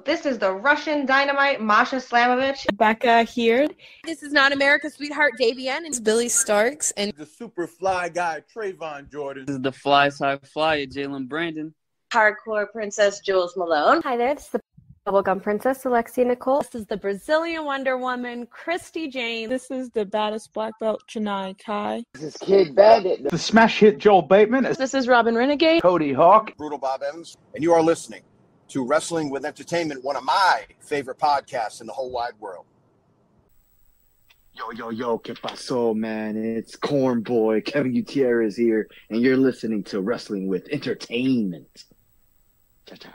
This is the Russian Dynamite, Masha Slamovich. Becca here. This is not America's Sweetheart, Davian. It's Billy Starks. And the super fly guy, Trayvon Jordan. This is the fly side flyer, Jalen Brandon. Hardcore Princess, Jules Malone. Hi there, this is the Bubblegum Princess, Alexia Nicole. This is the Brazilian Wonder Woman, Christy James. This is the baddest black belt, Chennai Kai. This is Kid Bandit. The smash hit, Joel Bateman. This is Robin Renegade. Cody Hawk. Brutal Bob Evans. And you are listening to Wrestling with Entertainment, one of my favorite podcasts in the whole wide world. Yo, que paso, man? It's Corn Boi, Kevin Gutierrez here, and you're listening to Wrestling with Entertainment. Cha-cha.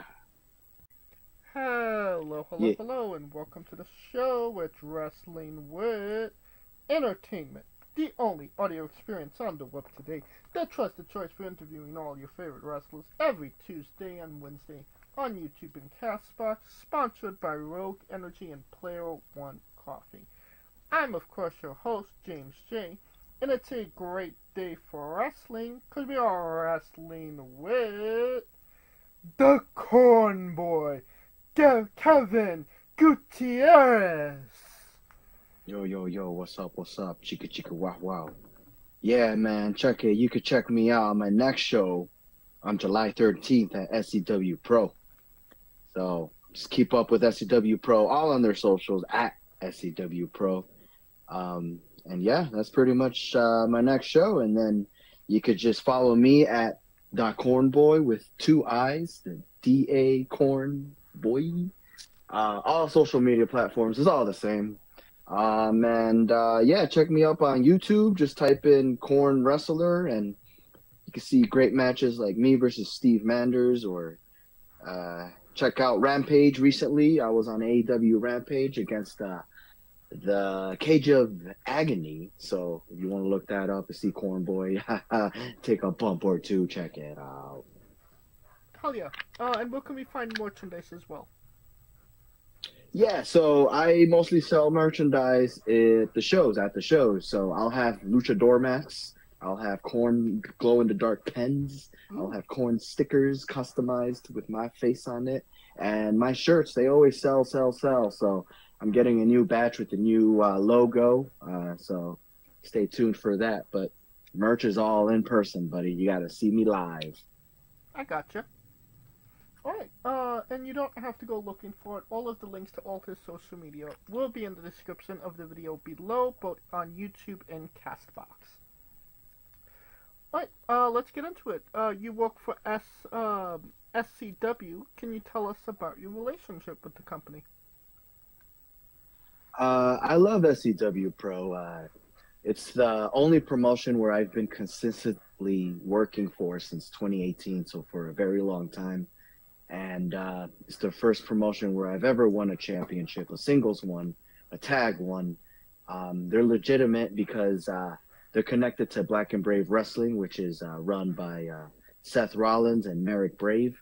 Hello, and welcome to the show. It's Wrestling with Entertainment, the only audio experience on the web today. The trusted choice for interviewing all your favorite wrestlers every Tuesday and Wednesday on YouTube and Castbox, sponsored by Rogue Energy and Player One Coffee. I'm, of course, your host, James J., and it's a great day for wrestling, because we are wrestling with the Corn Boi, Kevin Gutierrez. Yo, what's up? Chica, wow. Yeah, man, check it. You could check me out on my next show on July 13th at SCW Pro. So just keep up with SCW Pro, all on their socials at SCW Pro. And yeah, that's pretty much my next show. And then you could just follow me at Corn Boi with 2 I's, the DA Corn Boi. All social media platforms is all the same. Yeah, check me up on YouTube. Just type in Corn Wrestler, and you can see great matches like me versus Steve Manders, or check out Rampage recently. I was on AEW Rampage against the Cage of Agony. So if you want to look that up and see Corn Boi take a bump or two, check it out. Hell yeah. And where can we find merchandise as well? Yeah, so I mostly sell merchandise at the shows. So I'll have luchador masks. I'll have Corn glow-in-the-dark pens. I'll have Corn stickers customized with my face on it. And my shirts, they always sell. So I'm getting a new batch with the new logo. So stay tuned for that. But merch is all in person, buddy. You got to see me live. I gotcha. Alright, and you don't have to go looking for it. All of the links to all his social media will be in the description of the video below, both on YouTube and Castbox. Alright, let's get into it. You work for SCW. Can you tell us about your relationship with the company? I love SCW Pro. It's the only promotion where I've been consistently working for since 2018, so for a very long time. And it's the first promotion where I've ever won a championship, a singles one, a tag one. They're legitimate because they're connected to Black and Brave Wrestling, which is run by Seth Rollins and Merrick Brave.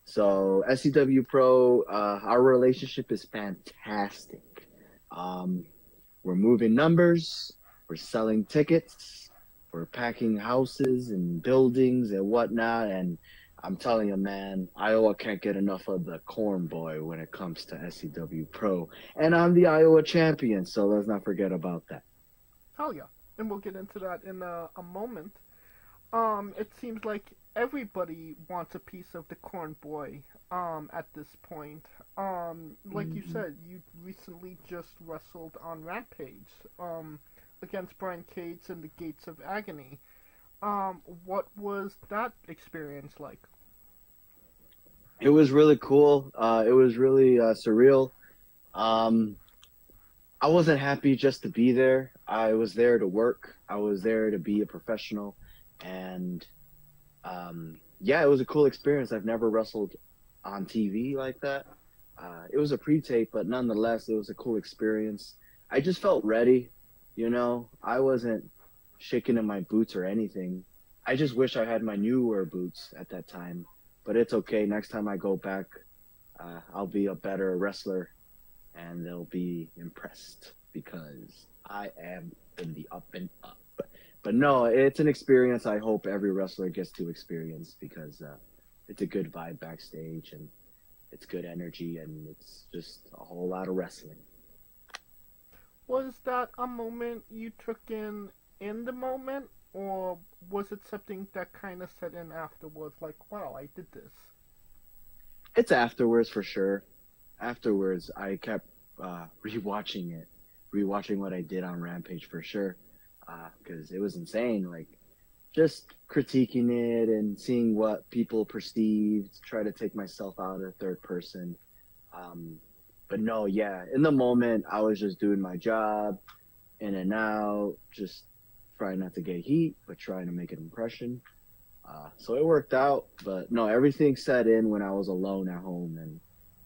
So SCW Pro, our relationship is fantastic. We're moving numbers, we're selling tickets, we're packing houses and buildings and whatnot, and I'm telling you, man, Iowa can't get enough of the Corn Boi when it comes to SCW Pro. And I'm the Iowa champion, so let's not forget about that. Hell yeah. And we'll get into that in a moment. It seems like everybody wants a piece of the Corn Boi at this point. Like you said, you recently just wrestled on Rampage against Brian Cage and the Gates of Agony. What was that experience like? It was really cool. It was really surreal. I wasn't happy just to be there. I was there to work. I was there to be a professional. And yeah, it was a cool experience. I've never wrestled on TV like that. It was a pre-tape, but nonetheless, it was a cool experience. I just felt ready. You know, I wasn't shaking in my boots or anything. I just wish I had my newer boots at that time, but it's okay. Next time I go back, I'll be a better wrestler, and they'll be impressed because I am in the up and up. But no, it's an experience I hope every wrestler gets to experience because it's a good vibe backstage, and it's good energy, and it's just a whole lot of wrestling. Was that a moment you took in the moment, or was it something that kind of set in afterwards, like, wow, I did this? It's afterwards for sure. Afterwards, I kept rewatching what I did on Rampage for sure, because it was insane. Like, just critiquing it and seeing what people perceived, try to take myself out of third person. But no, yeah, in the moment, I was just doing my job, in and out, just trying not to get heat, but trying to make an impression. So it worked out, but no, everything set in when I was alone at home and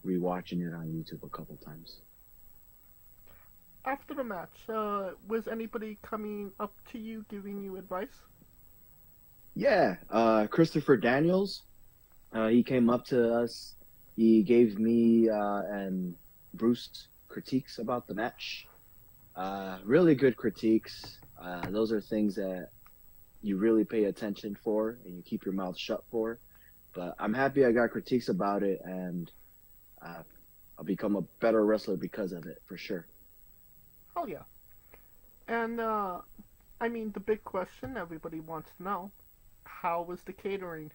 rewatching it on YouTube a couple times. After the match, was anybody coming up to you giving you advice? Yeah, Christopher Daniels, he came up to us. He gave me and Bruce critiques about the match. Really good critiques. Those are things that you really pay attention for and you keep your mouth shut for. But I'm happy I got critiques about it, and I'll become a better wrestler because of it, for sure. Oh, yeah. And, I mean, the big question everybody wants to know, how was the catering?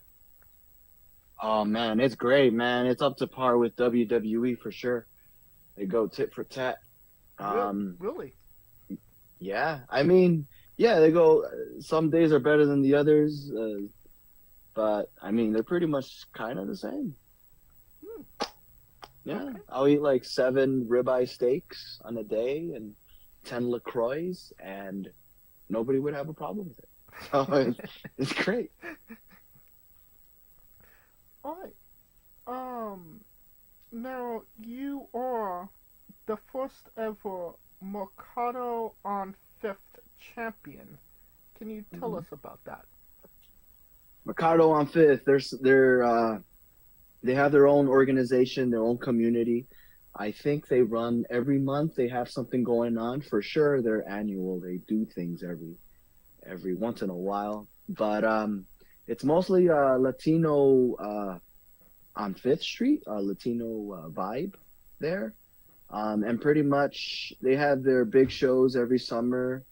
Oh, man, it's great, man. It's up to par with WWE, for sure. They go tit for tat. Really? Yeah, I mean, yeah, they go, some days are better than the others, but, I mean, they're pretty much kind of the same. Yeah, okay. I'll eat like 7 ribeye steaks on a day and 10 LaCroix, and nobody would have a problem with it. So it's great. All right. Now you are the first ever Mercado on 5th champion. Can you tell us about that? Mercado on 5th, they have their own organization, their own community. I think they run every month. They have something going on. For sure, they're annual. They do things every once in a while. But it's mostly Latino on 5th Street, Latino vibe there. And pretty much they have their big shows every summer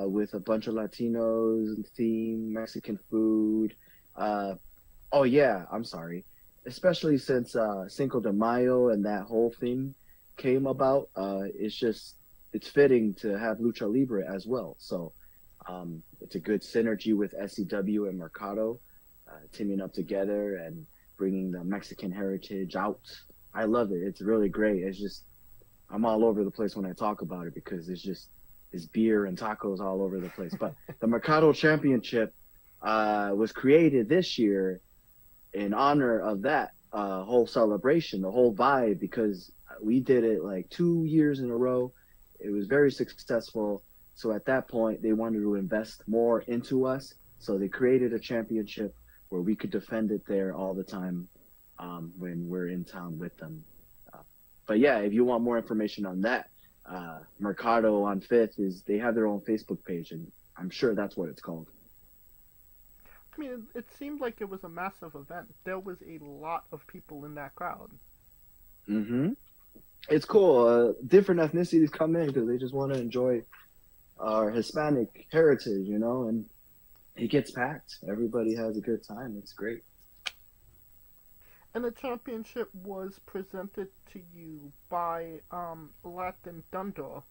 with a bunch of Latinos, theme, Mexican food. Oh, yeah, I'm sorry. Especially since Cinco de Mayo and that whole thing came about, it's fitting to have Lucha Libre as well. So it's a good synergy with SCW and Mercado, teaming up together and bringing the Mexican heritage out. I love it. It's really great. It's just, I'm all over the place when I talk about it because it's beer and tacos all over the place. But the Mercado Championship was created this year in honor of that whole celebration, the whole vibe, because we did it like 2 years in a row. It was very successful. So at that point, they wanted to invest more into us. So they created a championship where we could defend it there all the time when we're in town with them. But yeah, if you want more information on that, Mercado on 5th they have their own Facebook page, and I'm sure that's what it's called. I mean, it seemed like it was a massive event. There was a lot of people in that crowd. Mm-hmm. It's cool. Different ethnicities come in because they just want to enjoy our Hispanic heritage, and it gets packed. Everybody has a good time. It's great. And the championship was presented to you by Latin Thunder.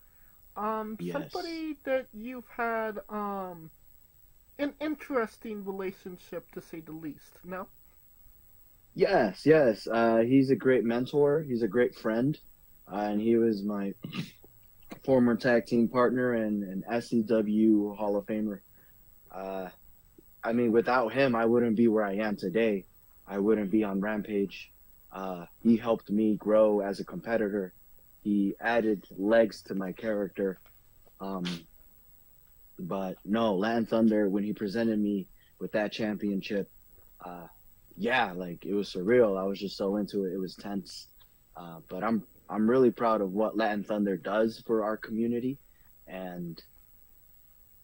Yes. Somebody that you've had an interesting relationship, to say the least, no? Yes. He's a great mentor. He's a great friend. And he was my former tag team partner and an SCW Hall of Famer. I mean, without him, I wouldn't be where I am today. I wouldn't be on Rampage. He helped me grow as a competitor. He added legs to my character. But no, Latin Thunder, when he presented me with that championship, it was surreal. I was just so into it. It was tense. But I'm really proud of what Latin Thunder does for our community. And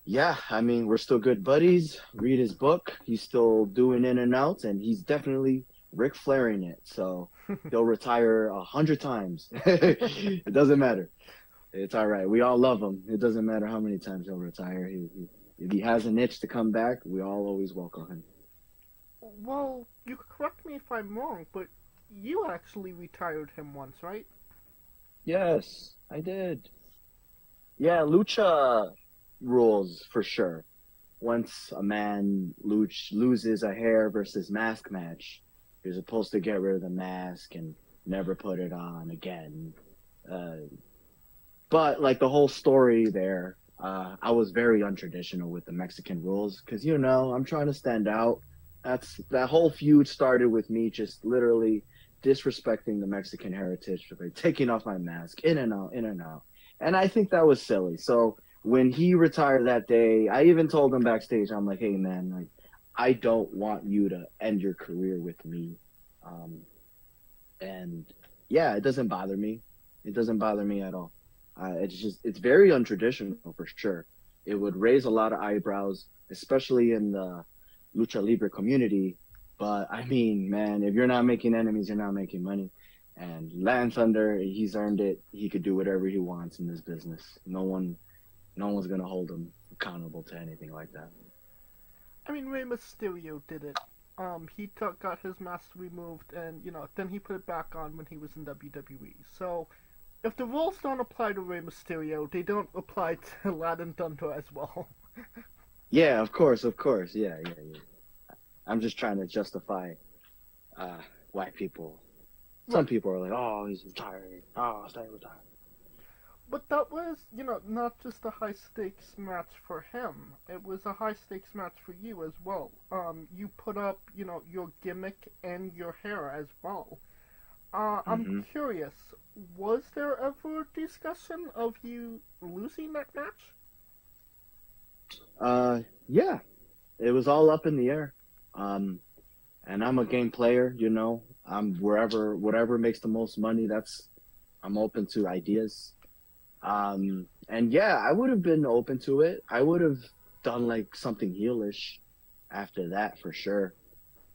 yeah, I mean, we're still good buddies. Read his book. He's still doing in and outs, and he's definitely Ric Flairing it, so he'll retire 100 times. It doesn't matter. It's all right. We all love him. It doesn't matter how many times he'll retire. If he has an itch to come back, we all always welcome him. Well, you could correct me if I'm wrong, but you actually retired him once, right? Yes, I did. Yeah, lucha rules for sure. Once a man loses a hair versus mask match, you're supposed to get rid of the mask and never put it on again. But like the whole story there, I was very untraditional with the Mexican rules because, you know, I'm trying to stand out. That whole feud started with me just literally disrespecting the Mexican heritage by taking off my mask, in and out, in and out. And I think that was silly. So when he retired that day, I even told him backstage, I'm like, hey man, like, I don't want you to end your career with me. And yeah, it doesn't bother me. It doesn't bother me at all. It's very untraditional for sure. It would raise a lot of eyebrows, especially in the lucha libre community. But I mean, man, if you're not making enemies, you're not making money. And Latin Thunder, he's earned it. He could do whatever he wants in this business. No one's gonna hold him accountable to anything like that. I mean, Rey Mysterio did it. He got his mask removed, and then he put it back on when he was in WWE. So, if the rules don't apply to Rey Mysterio, they don't apply to Latin Thunder as well. Yeah, of course. Yeah. I'm just trying to justify why people. Some people are like, "Oh, he's retired. Oh, stay retired." But that was, not just a high-stakes match for him. It was a high-stakes match for you as well. You put up, your gimmick and your hair as well. I'm curious, was there ever discussion of you losing that match? Yeah. It was all up in the air. And I'm a game player, I'm whatever makes the most money, I'm open to ideas. And yeah, I would have been open to it. I would have done like something heelish after that for sure.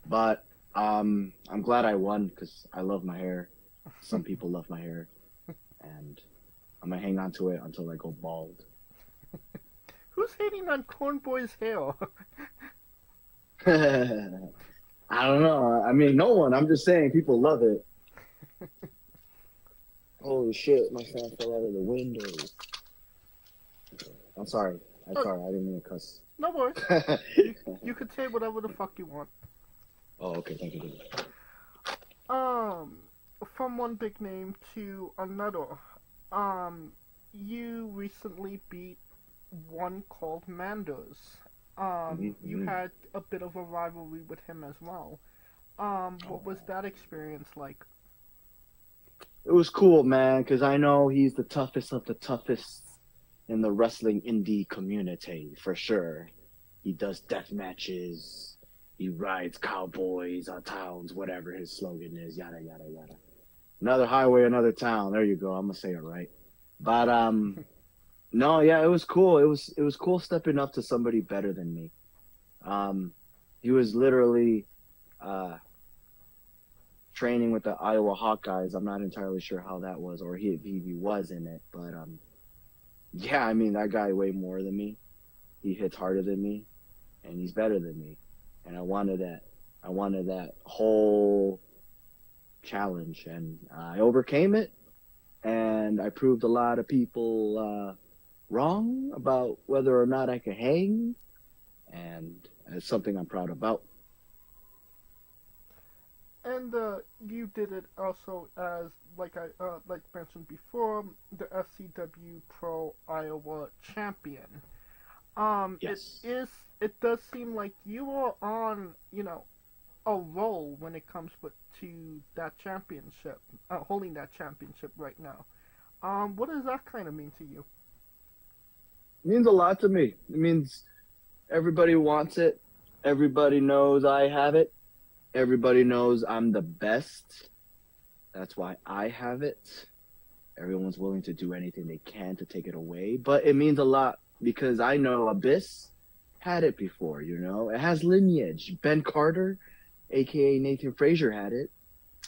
But I'm glad I won because I love my hair. Some people love my hair, and I'm gonna hang on to it until I go bald. Who's hating on Corn Boi's hair? I don't know. I mean, no one. I'm just saying people love it. Holy shit, my fan fell out of the window. I'm sorry. I didn't mean to cuss. No worries. You could say whatever the fuck you want. Oh, okay. Thank you. From one big name to another. You recently beat one called Manders. You had a bit of a rivalry with him as well. What was that experience like? It was cool, man, because I know he's the toughest of the toughest in the wrestling indie community, for sure. He does death matches. He rides cowboys on towns, whatever his slogan is, yada, yada, yada. Another highway, another town. There you go. I'm going to say it right. But, no, yeah, it was cool. It was cool stepping up to somebody better than me. He was literally training with the Iowa Hawkeyes. I'm not entirely sure how that was, or he was in it. But yeah, I mean, that guy way more than me. He hits harder than me, and he's better than me. And I wanted that. I wanted that whole challenge, and I overcame it. And I proved a lot of people wrong about whether or not I could hang, and it's something I'm proud about. And you did it also as, like I mentioned before, the FCW Pro Iowa champion. Yes. It does seem like you are on, a roll when it comes to that championship, holding that championship right now. What does that kind of mean to you? It means a lot to me. It means everybody wants it. Everybody knows I have it. Everybody knows I'm the best. That's why I have it. Everyone's willing to do anything they can to take it away. But it means a lot because I know Abyss had it before, It has lineage. Ben Carter, aka Nathan Frazier, had it,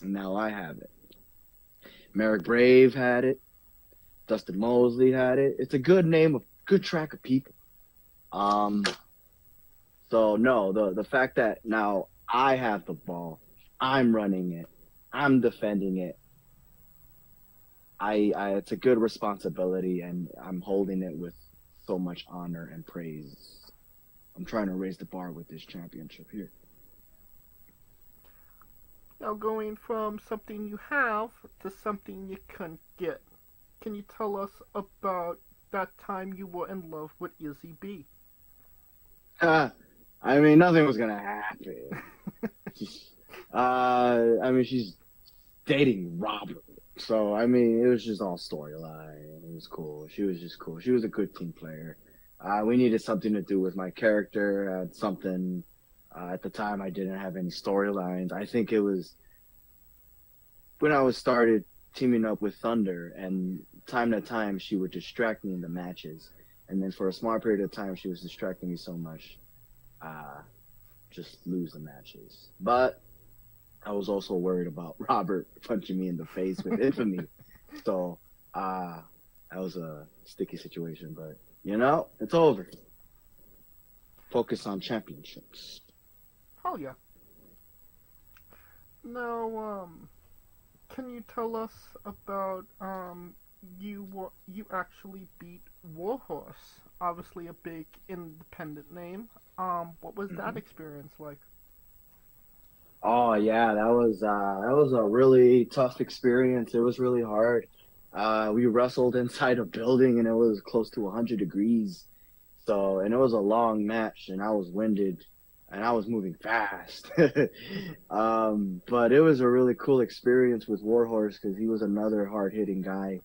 and now I have it. Merrick Brave had it. Dustin Mosley had it. It's a good name, a good track of people. So no, the fact that now I have the ball, I'm running it, I'm defending it. It's a good responsibility, and I'm holding it with so much honor and praise. I'm trying to raise the bar with this championship here. Now going from something you have to something you couldn't get. Can you tell us about that time you were in love with Izzy B? I mean, nothing was gonna happen. She's dating Robert. So, I mean, it was just all storyline. It was cool. She was just cool. She was a good team player. We needed something to do with my character. Something, at the time, I didn't have any storylines. I think it was when I was started teaming up with Thunder, and time to time, she would distract me in the matches. And then for a small period of time, she was distracting me so much, just lose the matches. But I was also worried about Robert punching me in the face with infamy. So, that was a sticky situation, but, it's over. Focus on championships. Oh, yeah. Now, can you tell us about, you actually beat Warhorse, obviously a big independent name. What was that experience like? Oh yeah, that was a really tough experience. It was really hard. We wrestled inside a building, and it was close to 100 degrees. So, and it was a long match, and I was winded, and I was moving fast. But it was a really cool experience with Warhorse because he was another hard-hitting guy.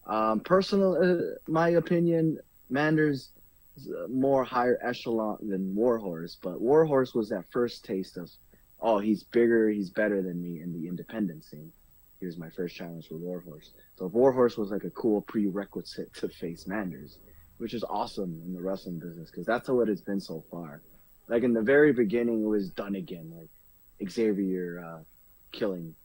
My opinion, Manders is a more higher echelon than Warhorse, but Warhorse was that first taste of, oh, he's bigger, he's better than me in the independent scene. He was my first challenge for Warhorse. So Warhorse was like a cool prerequisite to face Manders, which is awesome in the wrestling business because that's how it has been so far. Like in the very beginning, it was done again, like Xavier killing.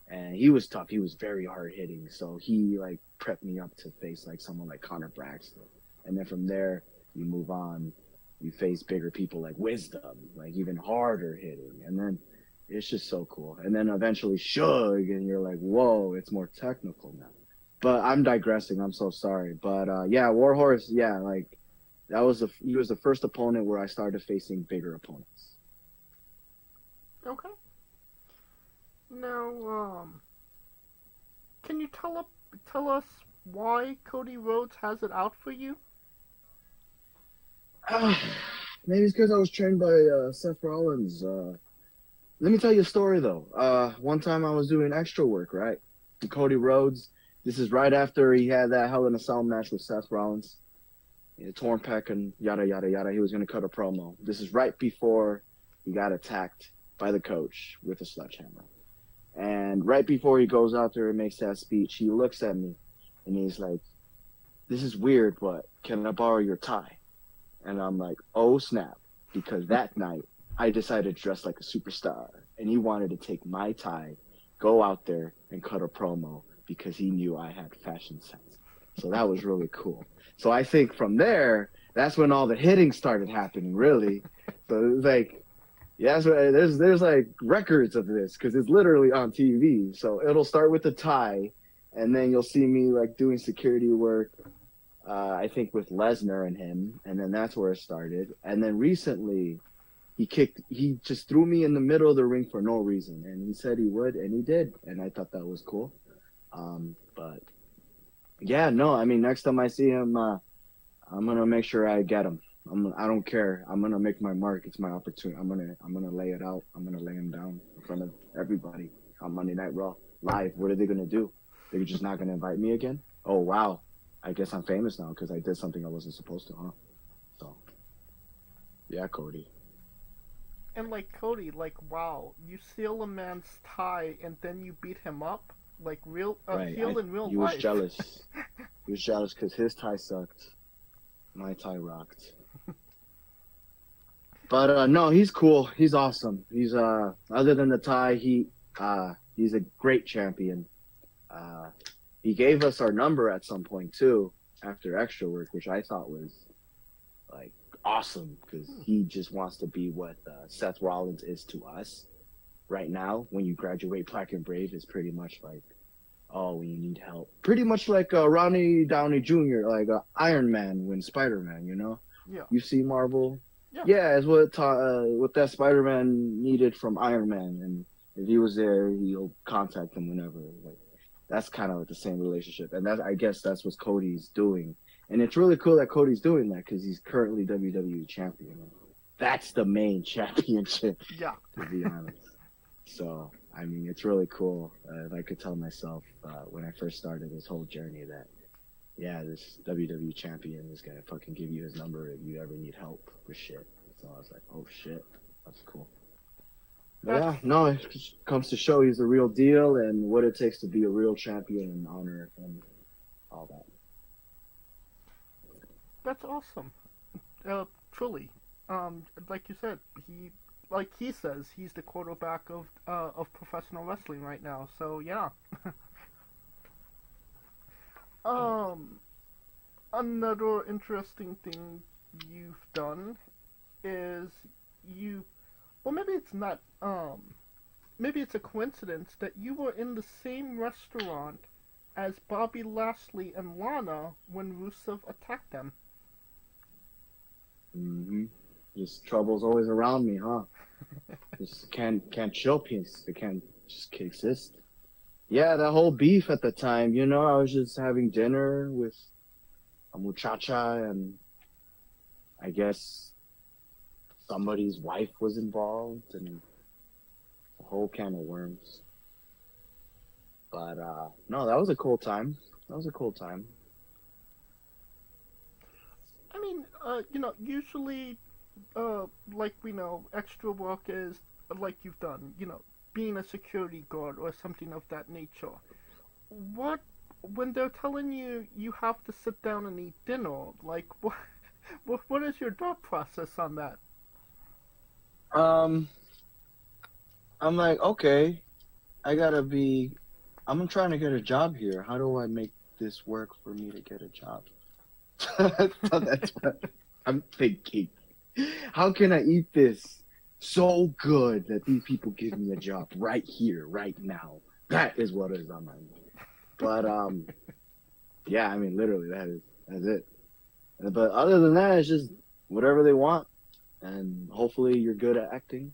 And he was tough. He was very hard hitting. So he like prepped me up to face like someone like Connor Braxton. And then from there, you move on. You face bigger people like Wisdom, like even harder hitting. And then it's just so cool. And then eventually Shug, and you're like, whoa, it's more technical now. But I'm digressing. I'm so sorry. But yeah, Warhorse, yeah, like he was the first opponent where I started facing bigger opponents. Okay. Now, can you tell us why Cody Rhodes has it out for you? Maybe it's because I was trained by Seth Rollins. Let me tell you a story, though. One time I was doing extra work, right? And Cody Rhodes, this is right after he had that Hell in a Cell match with Seth Rollins. Torn pec and yada, yada, yada. He was going to cut a promo. This is right before he got attacked by the coach with a sledgehammer. And right before he goes out there and makes that speech, he looks at me and he's like, this is weird, but can I borrow your tie? And I'm like, oh, snap. Because that night, I decided to dress like a superstar. And he wanted to take my tie, go out there, and cut a promo because he knew I had fashion sense. So that was really cool. So I think from there, that's when all the hitting started happening, really. So it was like, yeah, so there's like records of this because it's literally on TV. So it'll start with the tie, and then you'll see me like doing security work, I think with Lesnar and him, and then that's where it started. And then recently, he just threw me in the middle of the ring for no reason, and he said he would, and he did, and I thought that was cool. But yeah, no, I mean, next time I see him, I'm gonna make sure I get him. I don't care. I'm gonna make my mark. It's my opportunity. I'm gonna lay it out. I'm gonna lay him down in front of everybody on Monday Night Raw live. What are they gonna do? They're just not gonna invite me again? Oh wow, I guess I'm famous now because I did something I wasn't supposed to, huh? So yeah, Cody. And like Cody, like wow, you steal a man's tie and then you beat him up, like real right. heel in real life. He was jealous. He was jealous because his tie sucked. My tie rocked. But no, he's cool. He's awesome. He's other than the tie, he's a great champion. He gave us our number at some point too after extra work, which I thought was like awesome because he just wants to be what Seth Rollins is to us right now. When you graduate Black and Brave, is pretty much like, oh, when you need help, pretty much like Ronnie Downey Jr., like Iron Man when Spider-Man, you know. Yeah. You see Marvel. Yeah. Yeah, it's what that Spider-Man needed from Iron Man, and if he was there, he'll contact him whenever. Like, that's kind of like the same relationship, and I guess that's what Cody's doing, and it's really cool that Cody's doing that because he's currently WWE champion. That's the main championship. Yeah. To be honest, so I mean, it's really cool. I could tell myself when I first started this whole journey that, yeah, this WWE champion is gonna fucking give you his number if you ever need help with shit. So I was like, oh shit, that's cool. But yeah, no, it just comes to show he's the real deal and what it takes to be a real champion and honor and all that. That's awesome. Truly. Like you said, he says, he's the quarterback of professional wrestling right now. So yeah. Another interesting thing you've done is well, maybe it's not, maybe it's a coincidence that you were in the same restaurant as Bobby Lashley and Lana when Rusev attacked them. Mm-hmm. Just trouble's always around me, huh? Just can't chill peace. It can't just exist. Yeah, that whole beef at the time, you know, I was just having dinner with a muchacha and I guess somebody's wife was involved and a whole can of worms. But no, that was a cool time. I mean, you know, usually, like we know, extra work is like you've done, you know, being a security guard or something of that nature. When they're telling you you have to sit down and eat dinner, like what is your thought process on that? I'm like, okay, I'm trying to get a job here. How do I make this work for me to get a job? So that's what I'm thinking. How can I eat this so good that these people give me a job right here, right now? That is what is on my mind. But yeah, I mean, literally, that's it. But other than that, it's just whatever they want, and hopefully you're good at acting,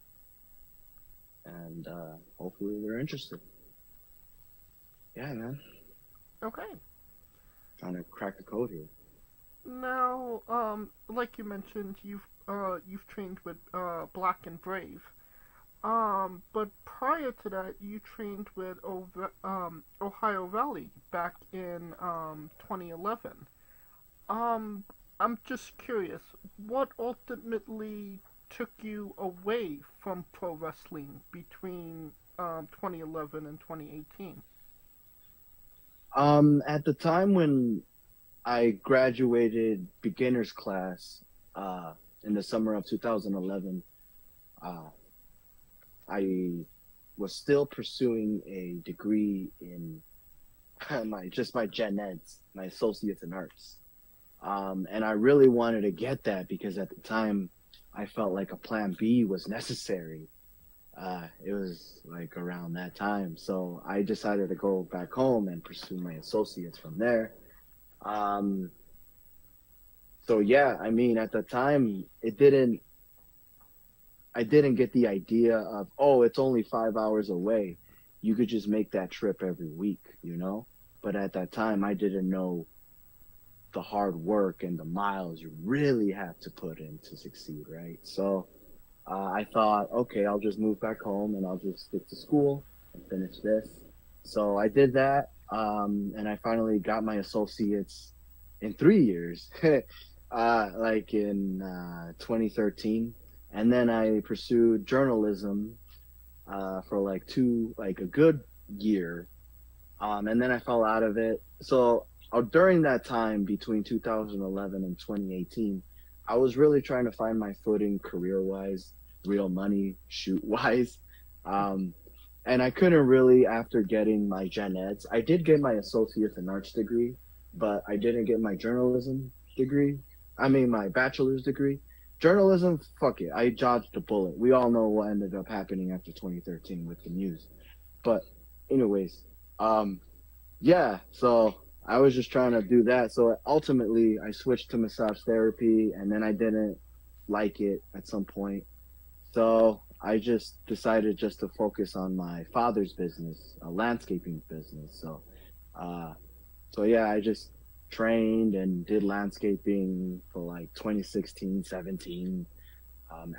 and hopefully they're interested. Yeah, man. Okay. Trying to crack the code here. Now, like you mentioned, you've trained with Black and Brave. But prior to that, you trained with Ohio Valley back in 2011. I'm just curious, what ultimately took you away from pro wrestling between 2011 and 2018? At the time when I graduated beginner's class in the summer of 2011, I was still pursuing a degree in my gen eds, my associates in arts. And I really wanted to get that because at the time I felt like a plan B was necessary. It was like around that time. So I decided to go back home and pursue my associates from there. So yeah, I mean, at the time I didn't get the idea of, oh, it's only 5 hours away. You could just make that trip every week, you know? But at that time, I didn't know the hard work and the miles you really have to put in to succeed, right? So I thought, okay, I'll just move back home and I'll just stick to school and finish this. So I did that, and I finally got my associates in 3 years, like in 2013. And then I pursued journalism for like a good year. And then I fell out of it. So during that time between 2011 and 2018, I was really trying to find my footing career-wise, real money shoot-wise. And I couldn't really after getting my gen eds. I did get my associate's in arts degree, but I didn't get my journalism degree. I mean, my bachelor's degree. Journalism, fuck it. I dodged a bullet. We all know what ended up happening after 2013 with the news. But anyways, yeah, so I was just trying to do that. So ultimately, I switched to massage therapy, and then I didn't like it at some point. So I just decided just to focus on my father's business, a landscaping business. So yeah, I just trained and did landscaping for like 2016, 17,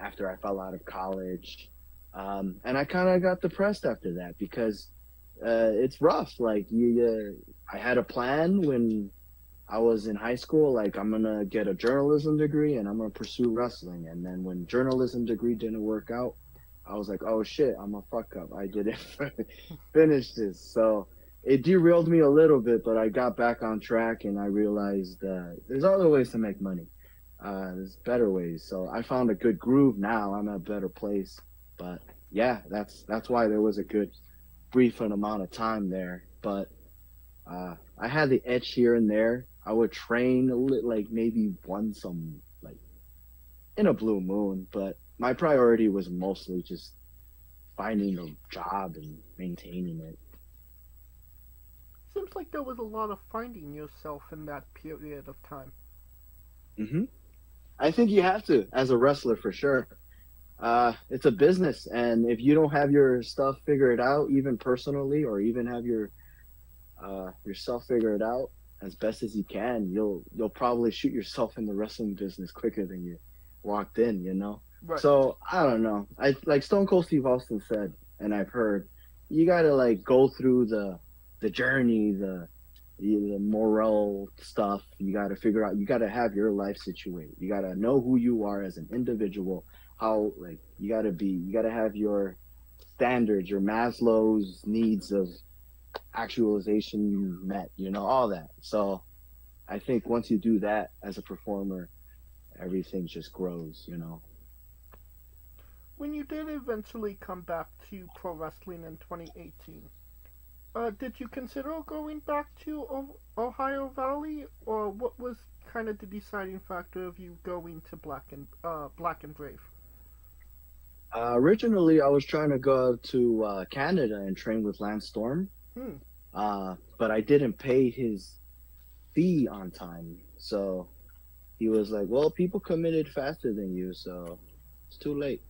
after I fell out of college. And I kind of got depressed after that because it's rough. Like I had a plan when I was in high school, like I'm going to get a journalism degree and I'm going to pursue wrestling. And then when journalism degree didn't work out, I was like, oh shit, I'm a fuck up. I didn't finish this. So it derailed me a little bit, but I got back on track and I realized there's other ways to make money. There's better ways. So I found a good groove now. I'm at a better place. But yeah, that's why there was a good brief amount of time there. But I had the edge here and there. I would train like maybe once like in a blue moon, but my priority was mostly just finding a job and maintaining it. Seems like there was a lot of finding yourself in that period of time. I think you have to, as a wrestler, for sure. It's a business, and if you don't have your stuff figured out, even personally, or even have yourself figured out as best as you can, you'll probably shoot yourself in the wrestling business quicker than you walked in, you know? Right. So I don't know. I like Stone Cold Steve Austin said, and I've heard, you gotta like go through the journey, the moral stuff. You gotta figure out. You gotta have your life situated. You gotta know who you are as an individual. How like you gotta have your standards, your Maslow's needs of actualization met. You know, all that. So I think once you do that as a performer, everything just grows. You know. When you did eventually come back to pro wrestling in 2018, did you consider going back to Ohio Valley, or what was kind of the deciding factor of you going to Black and Brave? Originally, I was trying to go to Canada and train with Lance Storm, but I didn't pay his fee on time, so he was like, well, people committed faster than you, so it's too late.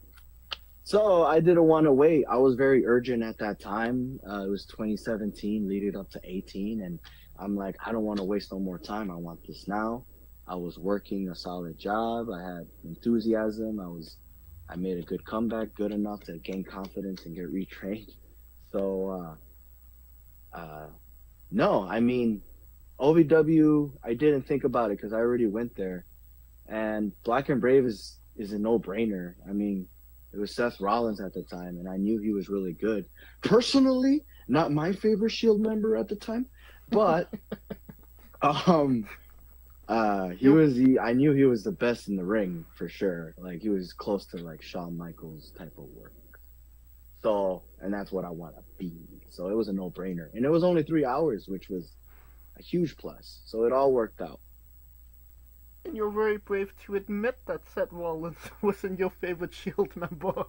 So I didn't want to wait. I was very urgent at that time. It was 2017 leading up to 18. And I'm like, I don't want to waste no more time. I want this now. I was working a solid job. I had enthusiasm. I made a good comeback, good enough to gain confidence and get retrained. So, no, I mean, OVW, I didn't think about it because I already went there. And Black and Brave is a no-brainer. I mean, it was Seth Rollins at the time, and I knew he was really good. Personally, not my favorite Shield member at the time, but I knew he was the best in the ring for sure. Like he was close to like Shawn Michaels type of work. So, and that's what I want to be. So it was a no-brainer, and it was only 3 hours, which was a huge plus. So it all worked out. And you're very brave to admit that Seth Rollins wasn't your favorite Shield member.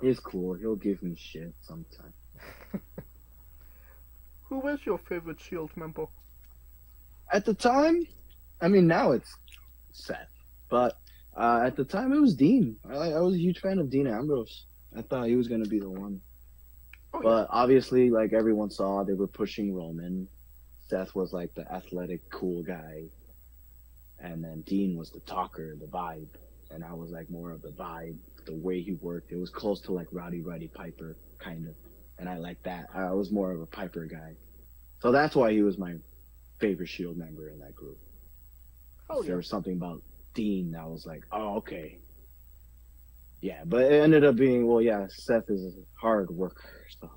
He's cool. He'll give me shit sometime. Who was your favorite Shield member? At the time, I mean, now it's Seth. But at the time, it was Dean. I was a huge fan of Dean Ambrose. I thought he was going to be the one. Oh, but yeah. Obviously, like everyone saw, they were pushing Roman. Seth was like the athletic, cool guy. And then Dean was the talker, the vibe. And I was like more of the vibe, the way he worked. It was close to like Roddy Piper, kind of. And I liked that. I was more of a Piper guy. So that's why he was my favorite Shield member in that group. Oh, yeah. There was something about Dean that was like, oh, okay. Yeah, but it ended up being, well, yeah, Seth is a hard worker. So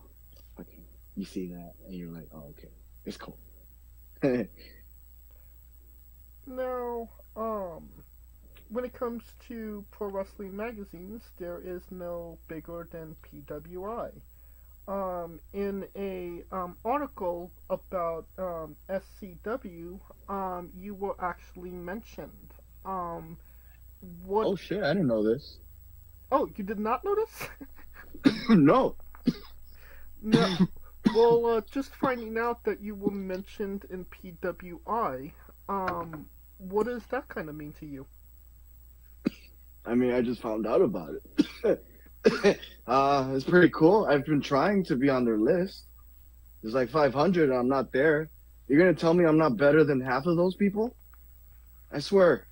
okay, you see that and you're like, oh, okay, it's cool. Now, when it comes to pro wrestling magazines, there is no bigger than PWI. In a article about SCW, you were actually mentioned. What? Oh shit! I didn't know this. Oh, you did not notice? No. No. Well, just finding out that you were mentioned in PWI, what does that kind of mean to you? I mean, I just found out about it. It's pretty cool. I've been trying to be on their list. There's like 500 and I'm not there. You're gonna tell me I'm not better than half of those people? I swear.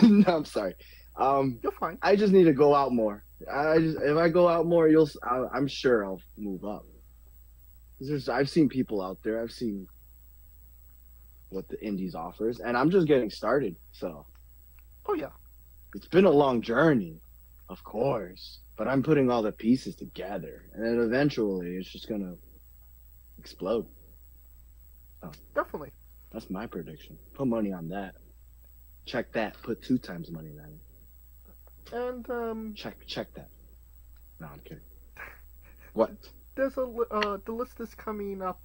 No, I'm sorry. You're fine. I just need to go out more. If I go out more, I'm sure I'll move up. I've seen people out there. I've seen what the indies offers, and I'm just getting started. So, oh yeah, it's been a long journey, of course, but I'm putting all the pieces together, and then eventually it's just gonna explode. Oh, definitely. That's my prediction. Put money on that. Check that. Put 2 times money on it. And check that. No, I'm kidding. What? There's the list is coming up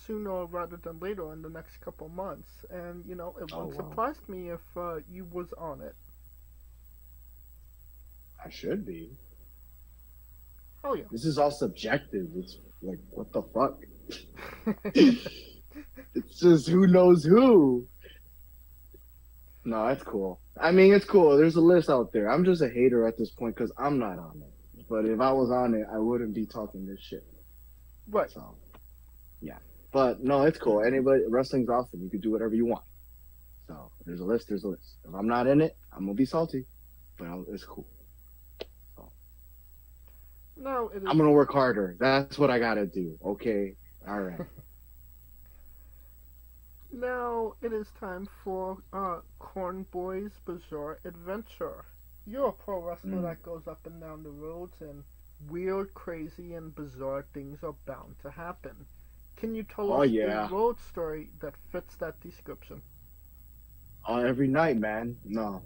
sooner rather than later in the next couple months, and you know it wouldn't surprise me if you was on it. I should be. Oh yeah. This is all subjective. It's like, what the fuck? It's just who knows who. No, that's cool. I mean, it's cool. There's a list out there. I'm just a hater at this point because I'm not on it. But if I was on it, I wouldn't be talking this shit. Right. So, yeah. But no, it's cool. Anybody, wrestling's awesome. You can do whatever you want. So there's a list. There's a list. If I'm not in it, I'm gonna be salty. But it's cool. So. No, it is. I'm gonna work harder. That's what I gotta do. Okay. All right. Now it is time for Corn Boi's Bizarre Adventure. You're a pro wrestler that goes up and down the roads, and weird, crazy, and bizarre things are bound to happen. Can you tell us a road story that fits that description? Every night, man. No.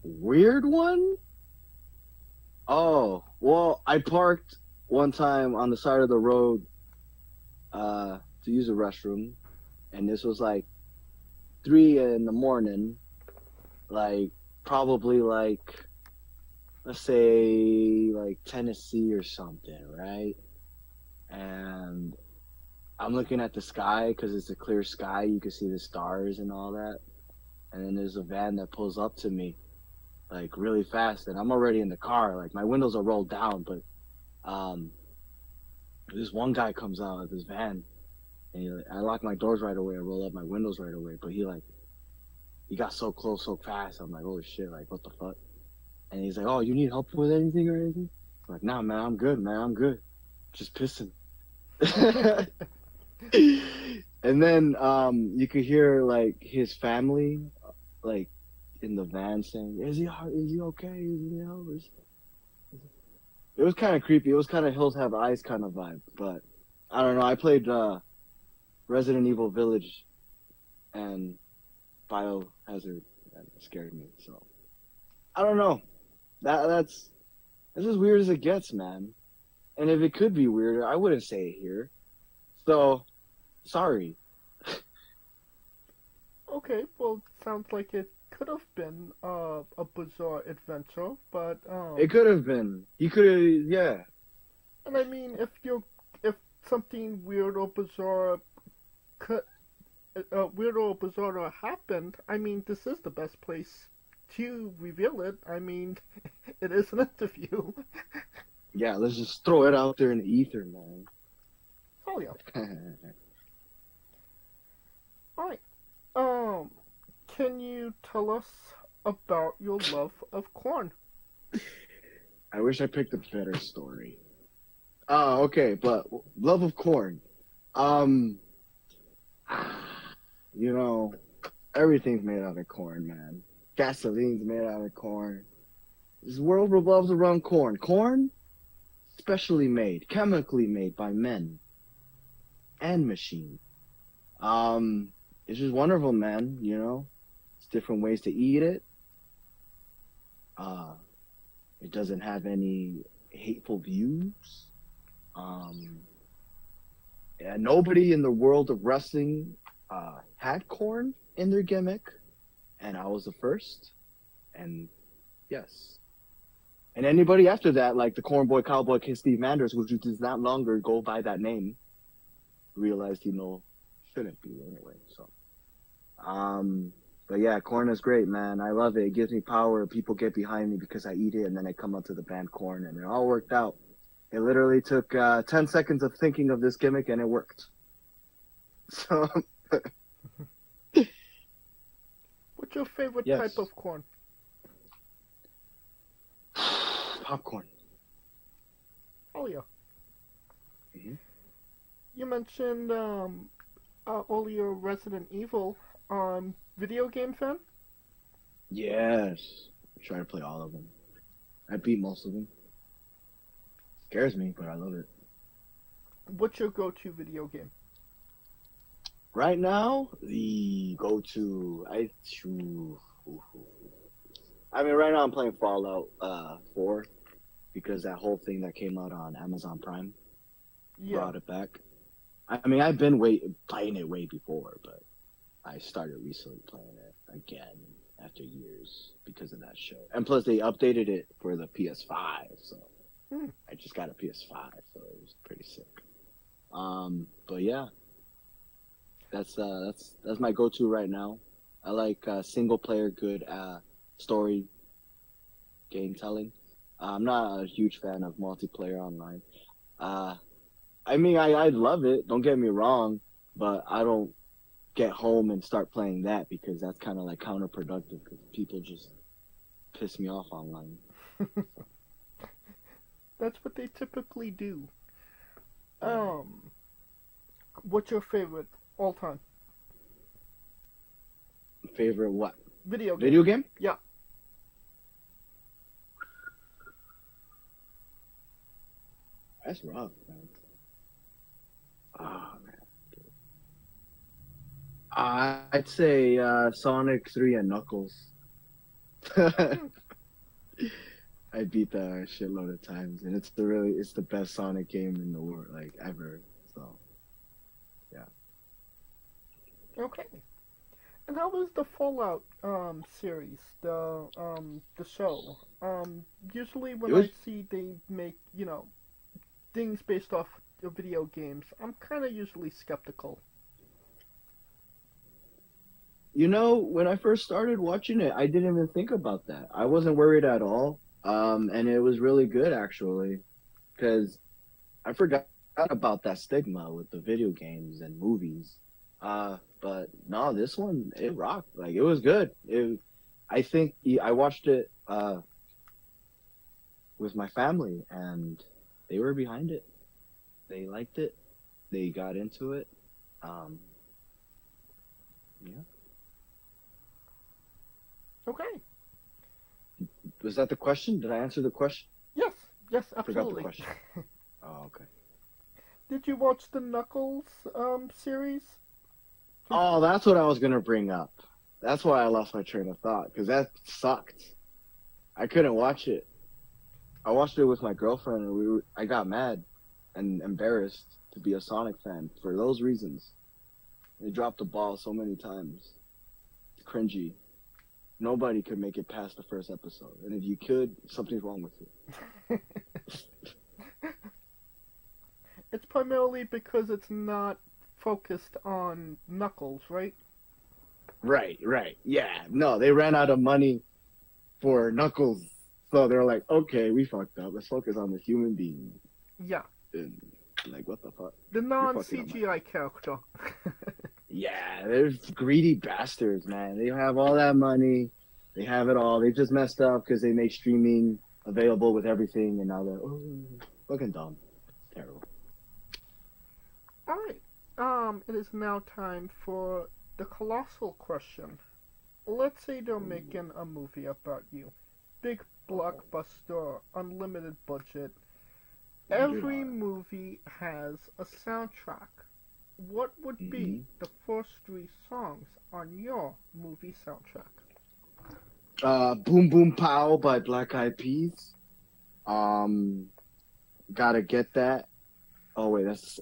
Weird one? Oh, well, I parked one time on the side of the road to use a restroom, and this was like 3 in the morning, like probably like, let's say like Tennessee or something, right? And I'm looking at the sky because it's a clear sky. You can see the stars and all that. And then there's a van that pulls up to me like really fast, and I'm already in the car. Like my windows are rolled down, but this one guy comes out of this van, and I lock my doors right away. I roll up my windows right away. But he got so close so fast. I'm like, holy shit, like what the fuck? And he's like, oh, you need help with anything or anything? I'm like, nah, man, I'm good, man. I'm good. Just pissing. And then you could hear like his family like in the van saying, is he okay? It was kind of creepy. It was kind of Hills Have Eyes kind of vibe. But I don't know. I played Resident Evil Village and Biohazard, and it scared me. So I don't know. That's as weird as it gets, man. And if it could be weirder, I wouldn't say it here. So, sorry. Okay, well, sounds like it could have been a bizarre adventure, but it could have been. You could have, yeah. And I mean, if something weird or bizarre happened, I mean, this is the best place to reveal it. I mean, it is an interview. Yeah, let's just throw it out there in the ether, man. Oh yeah. Alright. Can you tell us about your love of corn? I wish I picked a better story. Oh, okay, but love of corn. You know, everything's made out of corn, man. Gasoline's made out of corn. This world revolves around corn. Corn, specially made, chemically made by men and machines. It's just wonderful, man. You know, it's different ways to eat it. It doesn't have any hateful views. And nobody in the world of wrestling had corn in their gimmick, and I was the first. And yes. And anybody after that, like the Corn Boi Cowboy Kid Steve Manders, which does not longer go by that name, realized he shouldn't be anyway. So, but yeah, corn is great, man. I love it. It gives me power. People get behind me because I eat it, and then I come up to the band Corn, and it all worked out. It literally took 10 seconds of thinking of this gimmick, and it worked. So, What's your favorite Yes. type of corn? popcorn. Oh yeah. Mhm. You mentioned earlier Resident Evil. Video game fan? Yes. I try to play all of them. I beat most of them. Scares me, but I love it. What's your go-to video game? Right now, the go-to, right now I'm playing Fallout 4 because that whole thing that came out on Amazon Prime brought it back. I mean, I've been playing it way before, but I started recently playing it again after years because of that show. And plus, they updated it for the PS5, so I just got a PS5, so it was pretty sick. But yeah, that's my go-to right now. I like single-player good story game telling. I'm not a huge fan of multiplayer online. I mean, I love it. Don't get me wrong, but I don't get home and start playing that because that's kind of like counterproductive because people just piss me off online. That's what they typically do. What's your favorite all time? Favorite what? Video game. Video game? Yeah. That's rough, man. Oh, man. I'd say Sonic 3 and Knuckles. I beat that a shitload of times, and it's the best Sonic game in the world, like ever. So, yeah. Okay. And how was the Fallout series, the show? Usually when I see they make things based off of video games, I'm kind of usually skeptical. When I first started watching it, I didn't even think about that. I wasn't worried at all. And it was really good, actually, because I forgot about that stigma with the video games and movies. But no, this one, it rocked. Like, it was good. I think I watched it with my family, and they were behind it. They liked it. They got into it. Yeah. Okay. Was that the question? Did I answer the question? Yes, I absolutely. forgot the question. Oh, okay. Did you watch the Knuckles series? Oh, that's what I was going to bring up. That's why I lost my train of thought, because that sucked. I couldn't watch it. I watched it with my girlfriend, and I got mad and embarrassed to be a Sonic fan for those reasons. They dropped the ball so many times. It's cringy. Nobody could make it past the first episode. And if you could, something's wrong with you. It's primarily because it's not focused on Knuckles, right? Right. Yeah. No, they ran out of money for Knuckles. So they're like, okay, we fucked up. Let's focus on the human being. Yeah. And, like, what the fuck? The non-CGI character. Yeah, they're greedy bastards, man. They have all that money. They have it all. They just messed up because they make streaming available with everything, and now they're fucking dumb. Terrible. All right. It is now time for the colossal question. Let's say they're making a movie about you. Big blockbuster, unlimited budget. Every movie has a soundtrack. what would be the first 3 songs on your movie soundtrack? Boom Boom Pow by Black Eyed Peas. Gotta Get That. Oh wait, that's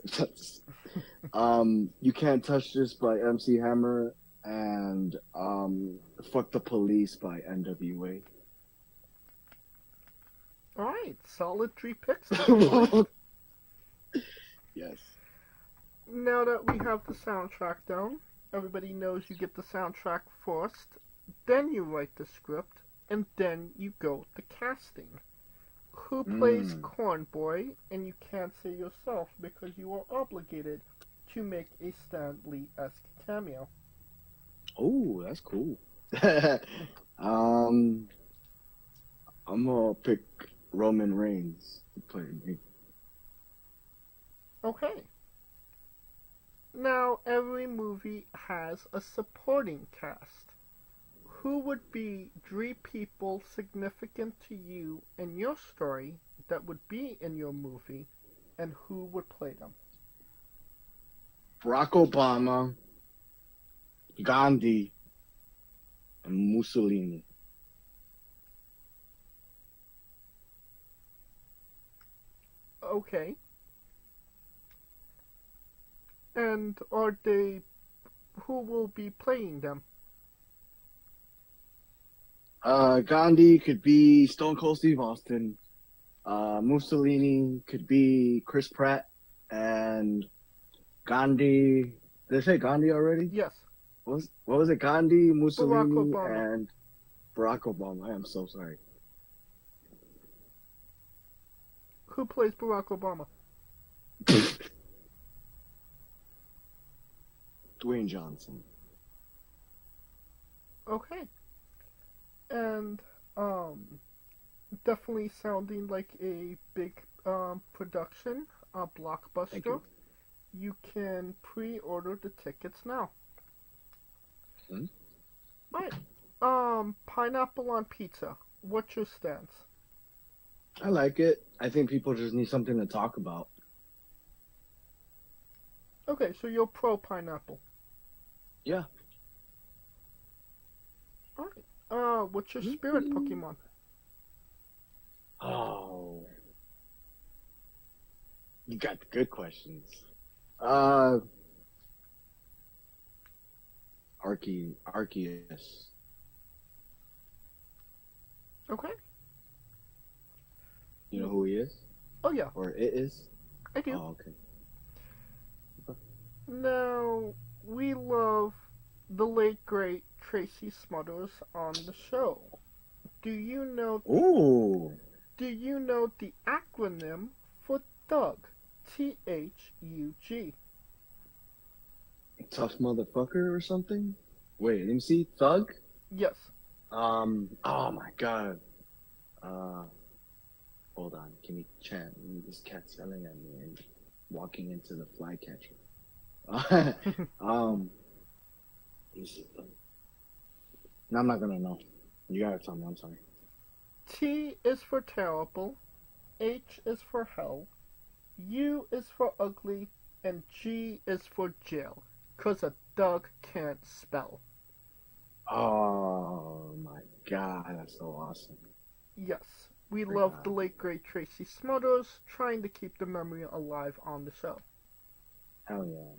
You Can't Touch This by MC Hammer, and Fuck the Police by NWA. Alright, solid 3 picks. Yes. Now that we have the soundtrack down, everybody knows you get the soundtrack first, then you write the script, and then you go to casting. Who plays Corn Boi? And you can't say yourself because you are obligated to make a Stan Lee-esque cameo. Oh, that's cool. I'm gonna pick Roman Reigns to play me. Okay. Now, every movie has a supporting cast. Who would be 3 people significant to you in your story that would be in your movie, and who would play them? Barack Obama, Gandhi, and Mussolini. Okay. And are they... who will be playing them? Gandhi could be Stone Cold Steve Austin. Mussolini could be Chris Pratt. And Gandhi... Did I say Gandhi already? Yes. What was it? Gandhi, Mussolini, Barack Obama. and Barack Obama. I am so sorry. Who plays Barack Obama? Dwayne Johnson. Okay. And, definitely sounding like a big, production, a blockbuster. Thank you. You can pre-order the tickets now. Right. Pineapple on pizza. What's your stance? I like it. I think people just need something to talk about. Okay, so you're pro pineapple. Yeah. Alright. What's your spirit Pokemon? Oh. You got the good questions. Arceus. Okay. You know who he is? Oh, yeah. Or it is? I do. Oh, okay. Now, we love the late, great Tracy Smothers on the show. Do you know... Ooh! Do you know the acronym for Thug? T-H-U-G. Tough motherfucker or something? Wait, let me see. Thug? Yes. Oh my god. Hold on. Give me chat. This cat's yelling at me and walking into the flycatcher. Let me see. No, I'm not gonna know. You gotta tell me. I'm sorry. T is for terrible. H is for hell. U is for ugly. And G is for jail. 'Cause a dog can't spell. Oh my god, that's so awesome. Yes. We love the late great Tracy Smothers, trying to keep the memory alive on the show. Hell yeah.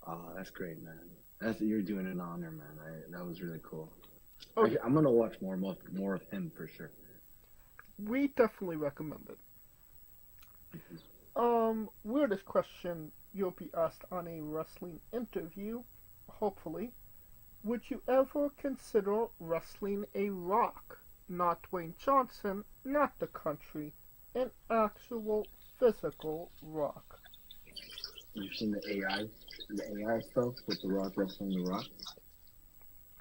Oh, that's great, man. You're doing an honor, man. That was really cool. Oh, yeah. I'm gonna watch more of him for sure. We definitely recommend it. Weirdest question you'll be asked on a wrestling interview, hopefully. Would you ever consider wrestling a Rock? Not Dwayne Johnson, not the country, an actual physical Rock. You've seen the AI stuff with the Rock wrestling the Rock?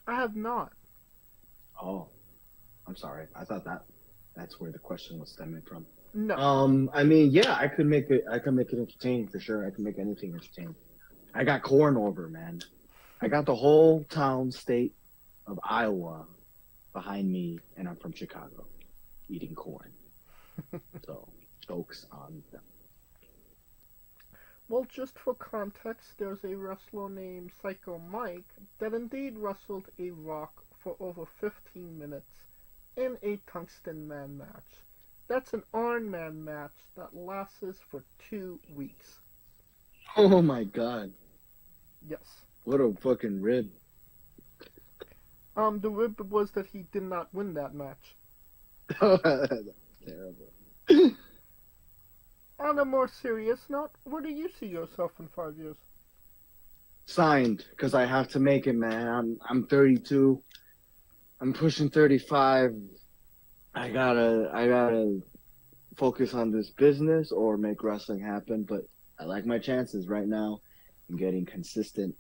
I have not. Oh, I'm sorry. I thought that's where the question was stemming from. No. I mean, yeah, I could make it entertaining for sure. I can make anything entertaining. I got corn over, man. I got the whole state of Iowa behind me, and I'm from Chicago, eating corn. So, jokes on them. Well, just for context, there's a wrestler named Psycho Mike that indeed wrestled a Rock for over 15 minutes in a Tungsten Man match. That's an Iron Man match that lasts for 2 weeks. Oh my god. Yes. What a fucking rib. The rib was that he did not win that match. Terrible. On a more serious note, where do you see yourself in 5 years? Signed, because I have to make it, man. I'm 32. I'm pushing 35. I gotta focus on this business or make wrestling happen, but I like my chances right now. I'm getting consistent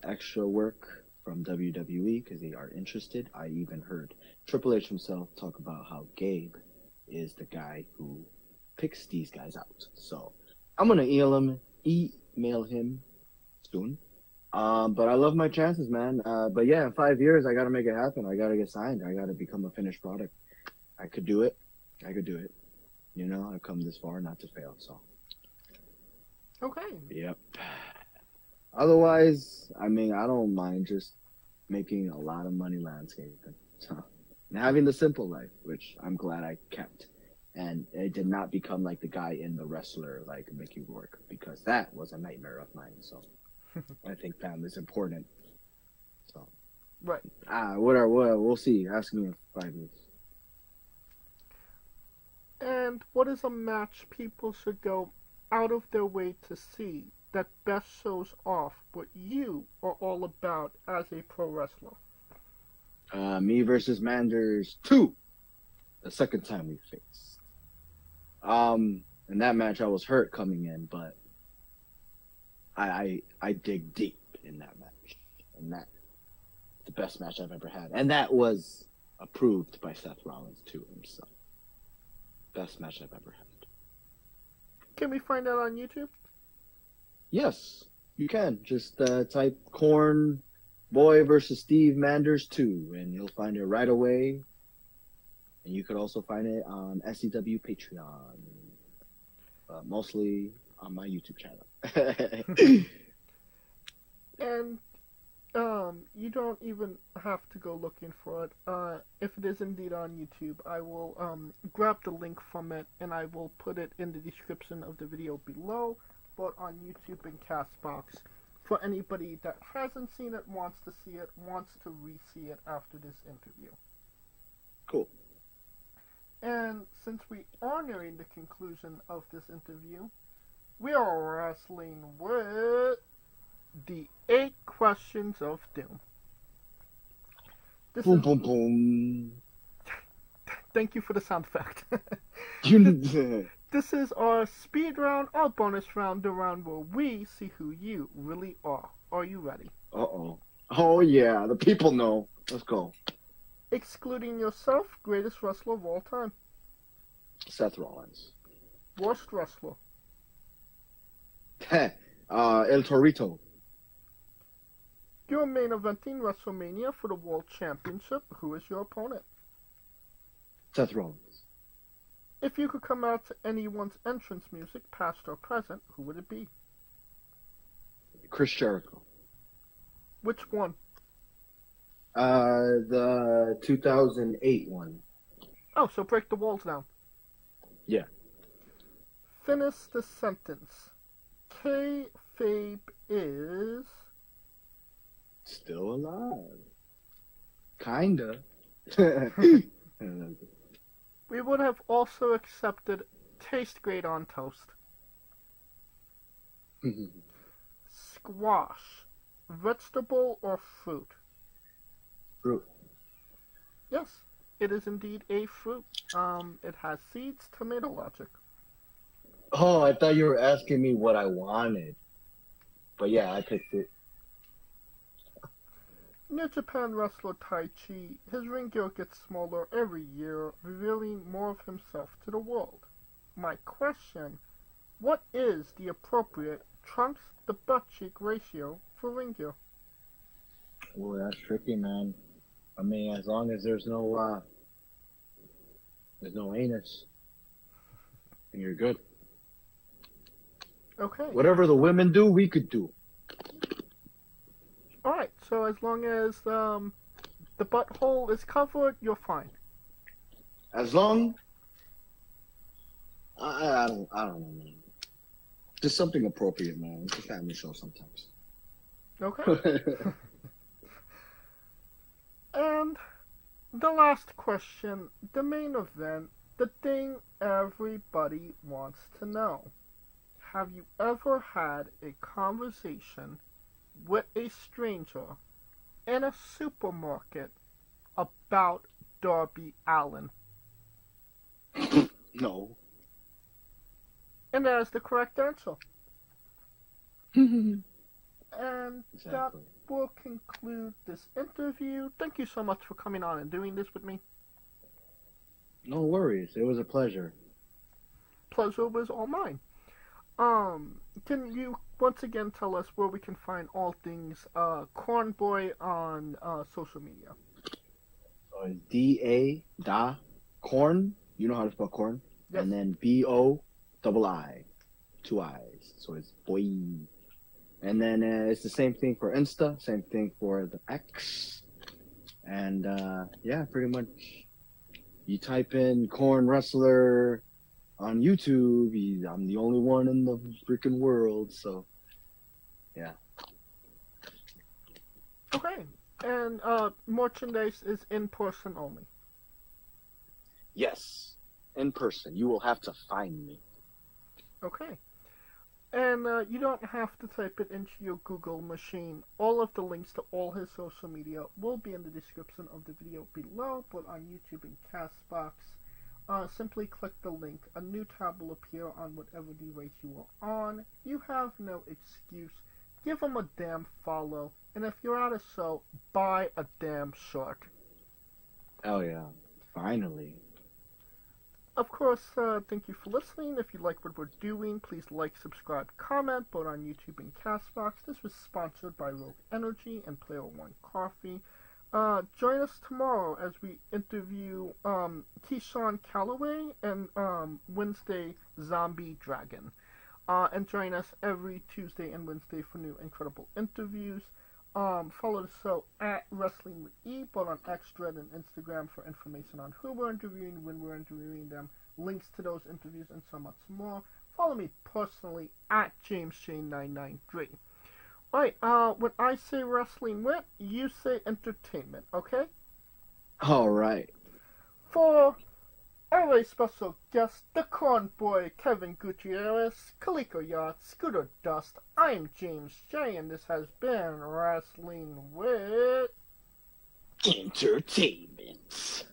extra work from WWE because they are interested. I even heard Triple H himself talk about how Gabe is the guy who picks these guys out. So I'm gonna email him soon. But I love my chances, man. But yeah, in 5 years, I gotta make it happen. I gotta get signed. I gotta become a finished product. I could do it. You know, I've come this far not to fail. So. Okay. Yep. Otherwise, I mean, I don't mind just making a lot of money landscaping. So, and having the simple life, which I'm glad I kept. And it did not become like the guy in The Wrestler, like Mickey Rourke, because that was a nightmare of mine. So I think family is important. So, right. Whatever. We'll see. Ask me in 5 years. And what is a match people should go out of their way to see that best shows off what you are all about as a pro wrestler? Me versus Manders 2. The second time we faced. In that match, I was hurt coming in, but I dig deep in that match, and that's the best match I've ever had, and that was approved by Seth Rollins too himself. Best match I've ever had. Can we find that on YouTube? Yes, you can. Just type Corn Boi versus Steve Manders 2, and you'll find it right away. And you could also find it on SEW Patreon. Mostly on my YouTube channel. And you don't even have to go looking for it. If it is indeed on YouTube, I will grab the link from it and I will put it in the description of the video below, both on YouTube and Castbox, for anybody that hasn't seen it, wants to see it, wants to re-see it after this interview. Cool. And since we are nearing the conclusion of this interview, we are wrestling with the 8 questions of doom. Boom, boom, boom. Thank you for the sound effect. You This is our speed round, our bonus round, the round where we see who you really are. Are you ready? Uh-oh. Oh, yeah. The people know. Let's go. Excluding yourself, greatest wrestler of all time. Seth Rollins. Worst wrestler. El Torito. You're main eventing WrestleMania for the World Championship. Who is your opponent? Seth Rollins. If you could come out to anyone's entrance music, past or present, who would it be? Chris Jericho. Which one? The 2008 one. Oh, so break the walls down. Yeah. Finish the sentence. Kayfabe is... Still alive. Kinda. We would have also accepted taste great on toast. Squash. Vegetable or fruit? Fruit. Yes, it is indeed a fruit. It has seeds, tomato logic. Oh, I thought you were asking me what I wanted. But yeah, I picked it. New Japan wrestler Tai Chi, his ring gear gets smaller every year, revealing more of himself to the world. My question, what is the appropriate trunks to butt cheek ratio for ring gear? Oh, that's tricky, man. I mean, as long as there's no anus, then you're good. Okay. Whatever the women do, we could do. All right. So as long as the butthole is covered, you're fine. As long, I don't know, man. Just something appropriate, man. It's a family show sometimes. Okay. And the last question, the main event, the thing everybody wants to know. Have you ever had a conversation with a stranger in a supermarket about Darby Allin? No. And that is the correct answer. And that will conclude this interview. Thank you so much for coming on and doing this with me. No worries. It was a pleasure. Pleasure was all mine. Can you once again tell us where we can find all things Corn Boi on social media? So it's D-A Corn. You know how to spell corn? Yes. And then B-O-I-I. 2 I's. So it's boy. And then it's the same thing for Insta, same thing for the X. And yeah, pretty much you type in Corn Wrestler on YouTube, I'm the only one in the freaking world, so yeah. Okay. And merchandise is in person only. Yes, in person. You will have to find me. Okay. And you don't have to type it into your Google machine. All of the links to all his social media will be in the description of the video below, but on YouTube and Castbox. Simply click the link. A new tab will appear on whatever device you are on. You have no excuse. Give him a damn follow. And if you're at a show, buy a damn shirt. Oh yeah, finally. Of course, thank you for listening. If you like what we're doing, please like, subscribe, comment, both on YouTube and Castbox. This was sponsored by Rogue Energy and Player One Coffee. Join us tomorrow as we interview Keyshawn Calloway and Wednesday Zombie Dragon. And join us every Tuesday and Wednesday for new incredible interviews. Follow the show at Wrestling with E, both on X, Thread, and Instagram for information on who we're interviewing, when we're interviewing them, links to those interviews, and so much more. Follow me personally at JamesJ993. Alright, when I say wrestling with, you say entertainment, okay? Alright. For our very special guest, the Corn Boi, Kevin Gutierrez, Kaliko Yacht, Scooter Dust, I'm James J, and this has been Wrestling with Entertainment.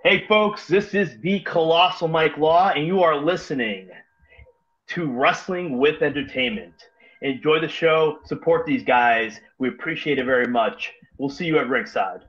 Hey folks, this is the Colossal Mike Law, and you are listening to Wrestling with Entertainment. Enjoy the show, support these guys, we appreciate it very much. We'll see you at ringside.